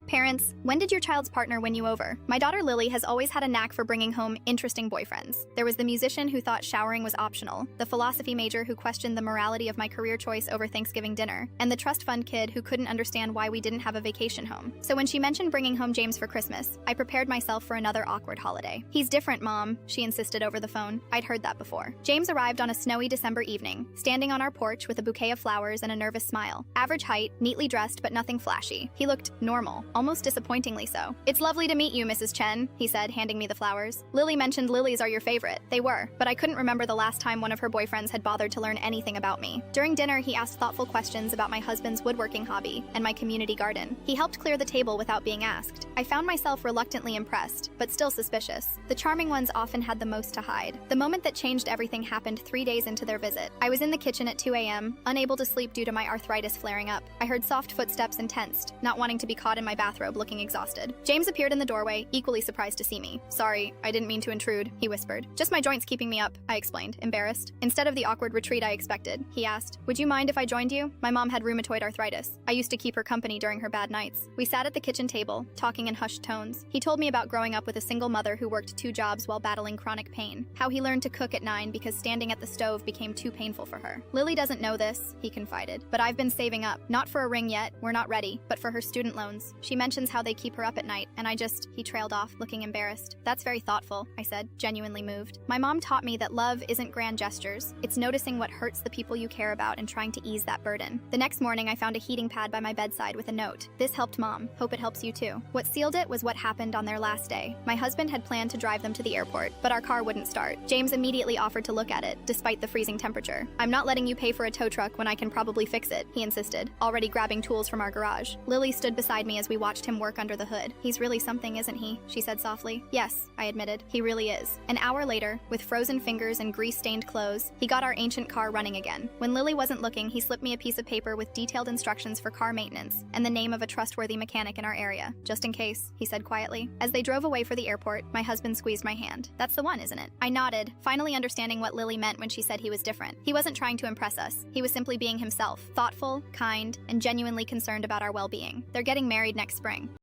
Parents, when did your child's partner win you over? My daughter Lily has always had a knack for bringing home interesting boyfriends. There was the musician who thought showering was optional, the philosophy major who questioned the morality of my career choice over Thanksgiving dinner, and the trust fund kid who couldn't understand why we didn't have a vacation home. So when she mentioned bringing home James for Christmas, I prepared myself for another awkward holiday. He's different, Mom, she insisted over the phone. I'd heard that before. James arrived on a snowy December evening, standing on our porch with a bouquet of flowers and a nervous smile. Average height, neatly dressed but nothing flashy. He looked normal, almost disappointingly so. "It's lovely to meet you, Mrs. Chen," he said, handing me the flowers. Lily mentioned lilies are your favorite. They were, but I couldn't remember the last time one of her boyfriends had bothered to learn anything about me. During dinner, he asked thoughtful questions about my husband's woodworking hobby and my community garden. He helped clear the table without being asked. I found myself reluctantly impressed, but still suspicious. The charming ones often had the most to hide. The moment that changed everything happened 3 days into their visit. I was in the kitchen at 2 a.m., unable to sleep due to my arthritis flaring up. I heard soft footsteps and tensed, not wanting to be caught in my bathrobe looking exhausted. James appeared in the doorway, equally surprised to see me. "Sorry, I didn't mean to intrude," he whispered. "Just my joints keeping me up," I explained, embarrassed. Instead of the awkward retreat I expected, he asked, "Would you mind if I joined you? My mom had rheumatoid arthritis. I used to keep her company during her bad nights." We sat at the kitchen table, talking in hushed tones. He told me about growing up with a single mother who worked 2 jobs while battling chronic pain, how he learned to cook at 9 because standing at the stove became too painful for her. "Lily doesn't know this," he confided, "but I've been saving up. Not for a ring yet, we're not ready, but for her student loans. She mentions how they keep her up at night, and he trailed off, looking embarrassed. "That's very thoughtful," I said, genuinely moved. My mom taught me that love isn't grand gestures. It's noticing what hurts the people you care about and trying to ease that burden. The next morning, I found a heating pad by my bedside with a note. "This helped, Mom. Hope it helps you too." What sealed it was what happened on their last day. My husband had planned to drive them to the airport, but our car wouldn't start. James immediately offered to look at it, despite the freezing temperature. "I'm not letting you pay for a tow truck when I can probably fix it," he insisted, already grabbing tools from our garage. Lily stood beside me as we watched him work under the hood. "He's really something, isn't he?" she said softly. "Yes," I admitted. "He really is." An hour later, with frozen fingers and grease-stained clothes, he got our ancient car running again. When Lily wasn't looking, he slipped me a piece of paper with detailed instructions for car maintenance and the name of a trustworthy mechanic in our area. "Just in case," he said quietly. As they drove away for the airport, my husband squeezed my hand. "That's the one, isn't it?" I nodded, finally understanding what Lily meant when she said he was different. He wasn't trying to impress us. He was simply being himself, thoughtful, kind, and genuinely concerned about our well-being. They're getting married next spring.